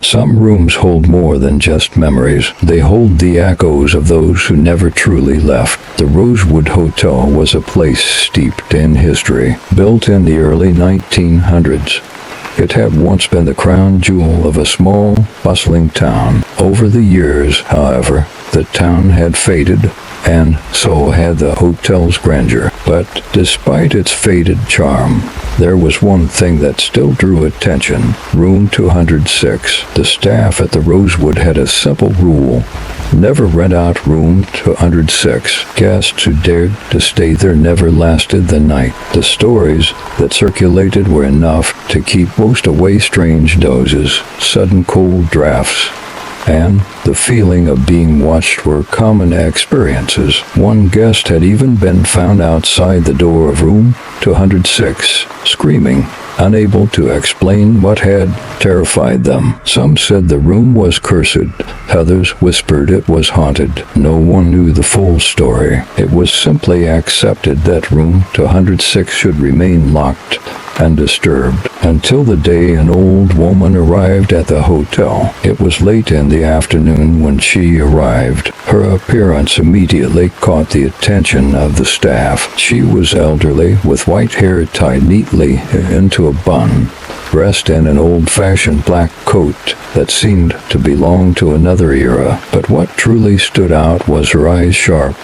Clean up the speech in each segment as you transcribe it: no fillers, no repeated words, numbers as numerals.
Some rooms hold more than just memories. They hold the echoes of those who never truly left. The Rosewood Hotel was a place steeped in history, built in the early 1900s. It had once been the crown jewel of a small, bustling town. Over the years, however, the town had faded, and so had the hotel's grandeur. But despite its faded charm, there was one thing that still drew attention: Room 206. The staff at the Rosewood had a simple rule: never rent out Room 206. Guests who dared to stay there never lasted the night. The stories that circulated were enough to keep most away: strange dozes, sudden cold drafts, and the feeling of being watched were common experiences. One guest had even been found outside the door of Room 206, screaming, unable to explain what had terrified them. Some said the room was cursed. Others whispered it was haunted. No one knew the full story. It was simply accepted that Room 206 should remain locked and disturbed until the day an old woman arrived at the hotel. It was late in the afternoon when she arrived. Her appearance immediately caught the attention of the staff. She was elderly, with white hair tied neatly into a bun, dressed in an old-fashioned black coat that seemed to belong to another era. But what truly stood out was her eyes, sharp,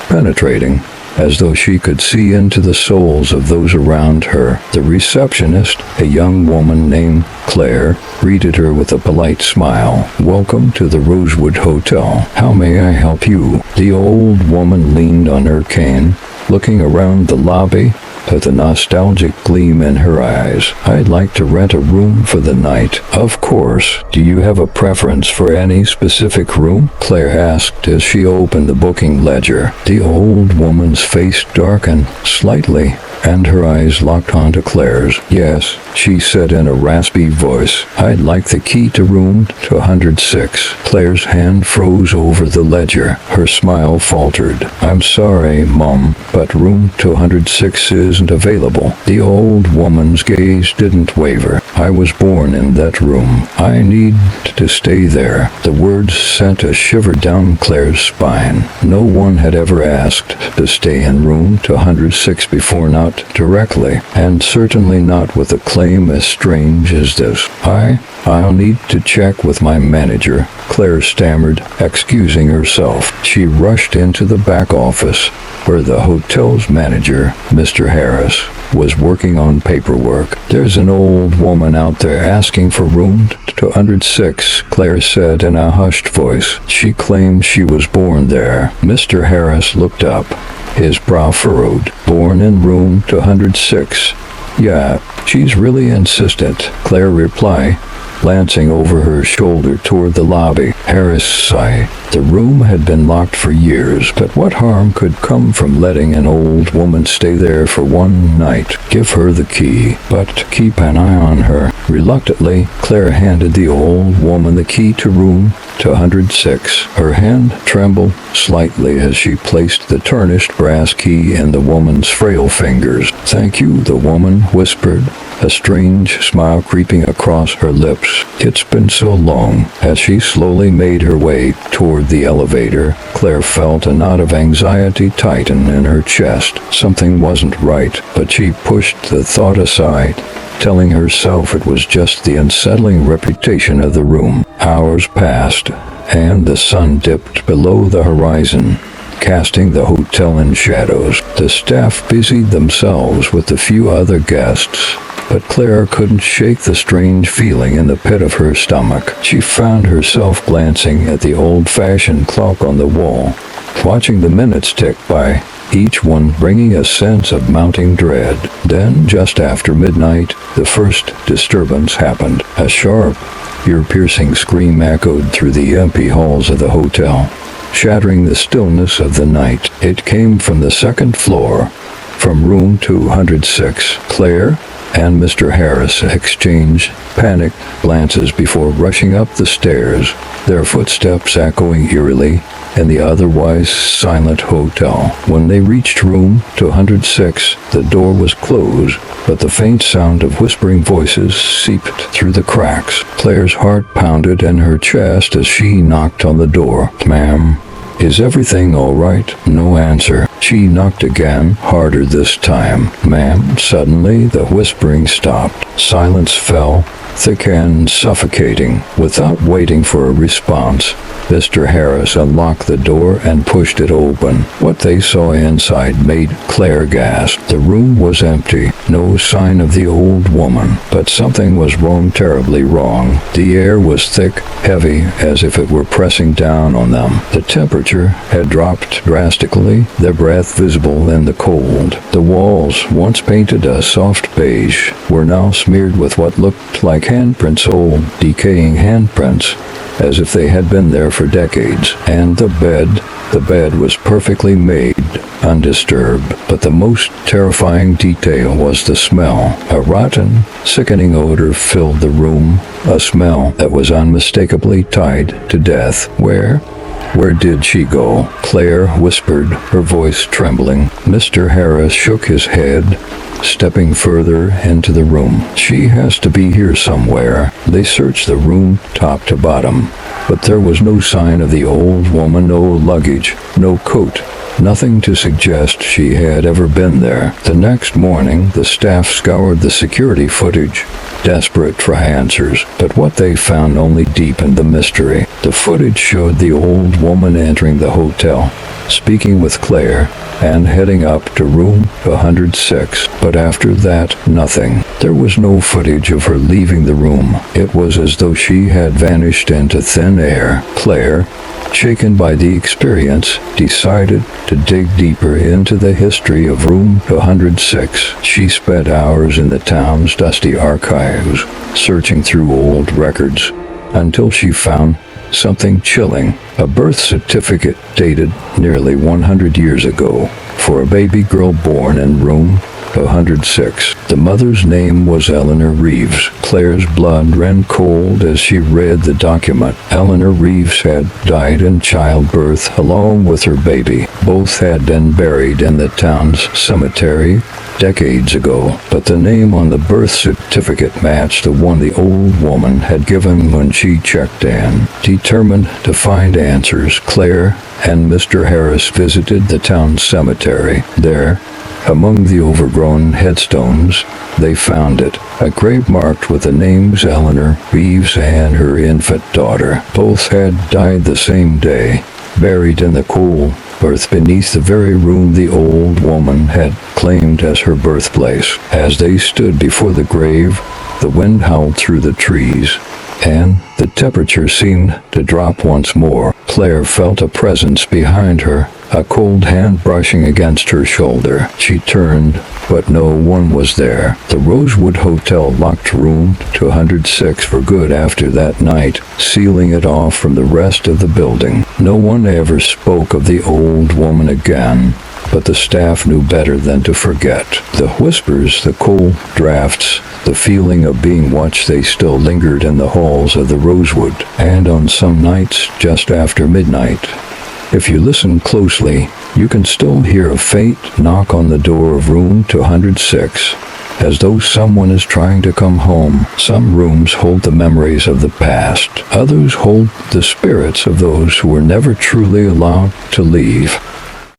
penetrating, as though she could see into the souls of those around her. The receptionist, a young woman named Claire, greeted her with a polite smile. "Welcome to the Rosewood Hotel. How may I help you?" The old woman leaned on her cane, looking around the lobby with a nostalgic gleam in her eyes. "I'd like to rent a room for the night." "Of course. Do you have a preference for any specific room?" Claire asked as she opened the booking ledger. The old woman's face darkened slightly, and her eyes locked onto Claire's. "Yes," she said in a raspy voice. "I'd like the key to Room 206. Claire's hand froze over the ledger. Her smile faltered. "I'm sorry, Mum, but Room 206 isn't available." The old woman's gaze didn't waver. "I was born in that room. I need to stay there." The words sent a shiver down Claire's spine. No one had ever asked to stay in Room 206 before, not directly, and certainly not with a claim as strange as this. I'll need to check with my manager," Claire stammered, excusing herself. She rushed into the back office, where the hotel's manager, Mr. Harris, was working on paperwork. "There's an old woman out there asking for Room 206, Claire said in a hushed voice. "She claims she was born there." Mr. Harris looked up, his brow furrowed. "Born in Room 206? Yeah, she's really insistent," Claire replied, glancing over her shoulder toward the lobby. Harris sighed. The room had been locked for years, but what harm could come from letting an old woman stay there for one night? "Give her the key, but keep an eye on her." Reluctantly, Claire handed the old woman the key to Room 206. Her hand trembled slightly as she placed the tarnished brass key in the woman's frail fingers. "Thank you," the woman whispered, a strange smile creeping across her lips. "It's been so long." As she slowly made her way toward the elevator, Claire felt a knot of anxiety tighten in her chest. Something wasn't right, but she pushed the thought aside, telling herself it was just the unsettling reputation of the room. Hours passed, and the sun dipped below the horizon, casting the hotel in shadows. The staff busied themselves with a few other guests, but Claire couldn't shake the strange feeling in the pit of her stomach. She found herself glancing at the old-fashioned clock on the wall, watching the minutes tick by, each one bringing a sense of mounting dread. Then, just after midnight, the first disturbance happened. A sharp, ear-piercing scream echoed through the empty halls of the hotel, shattering the stillness of the night. It came from the second floor, From room 206, Claire and Mr. Harris exchanged panicked glances before rushing up the stairs, their footsteps echoing eerily in the otherwise silent hotel. When they reached room 206, the door was closed, but the faint sound of whispering voices seeped through the cracks. Claire's heart pounded in her chest as she knocked on the door. "Ma'am, is everything all right?" No answer. She knocked again, harder this time. "Ma'am." Suddenly, the whispering stopped. Silence fell, thick and suffocating. Without waiting for a response, Mr. Harris unlocked the door and pushed it open. What they saw inside made Claire gasp. The room was empty, no sign of the old woman, but something was terribly wrong. The air was thick, heavy, as if it were pressing down on them. The temperature had dropped drastically, their breath visible in the cold. The walls, once painted a soft beige, were now smeared with what looked like handprints, old, decaying handprints, as if they had been there for decades. And the bed was perfectly made, undisturbed. But the most terrifying detail was the smell. A rotten, sickening odor filled the room, a smell that was unmistakably tied to death. Where did she go?" Claire whispered, her voice trembling. Mr. Harris shook his head, stepping further into the room. "She has to be here somewhere." They searched the room top to bottom, but there was no sign of the old woman, no luggage, no coat, nothing to suggest she had ever been there. The next morning, the staff scoured the security footage, desperate for answers, but what they found only deepened the mystery. The footage showed the old woman entering the hotel, speaking with Claire, and heading up to room 106. But after that, nothing. There was no footage of her leaving the room. It was as though she had vanished into thin air. Claire, shaken by the experience, decided to dig deeper into the history of room 106. She spent hours in the town's dusty archives, searching through old records, until she found something chilling. A birth certificate dated nearly 100 years ago for a baby girl born in room 106. The mother's name was Eleanor Reeves. Claire's blood ran cold as she read the document. Eleanor Reeves had died in childbirth along with her baby. Both had been buried in the town's cemetery decades ago, but the name on the birth certificate matched the one the old woman had given when she checked in. Determined to find answers, Claire and Mr. Harris visited the town cemetery. There, among the overgrown headstones, they found it, a grave marked with the names Eleanor Reeves and her infant daughter. Both had died the same day, buried in the cool earth beneath the very room the old woman had claimed as her birthplace. As they stood before the grave, the wind howled through the trees, and the temperature seemed to drop once more. Claire felt a presence behind her, a cold hand brushing against her shoulder. She turned, but no one was there. The Rosewood Hotel locked room 206 for good after that night, sealing it off from the rest of the building. No one ever spoke of the old woman again, but the staff knew better than to forget. The whispers, the cold drafts, the feeling of being watched, they still lingered in the halls of the Rosewood, and on some nights just after midnight, if you listen closely, you can still hear a faint knock on the door of room 206, as though someone is trying to come home. Some rooms hold the memories of the past. Others hold the spirits of those who were never truly allowed to leave.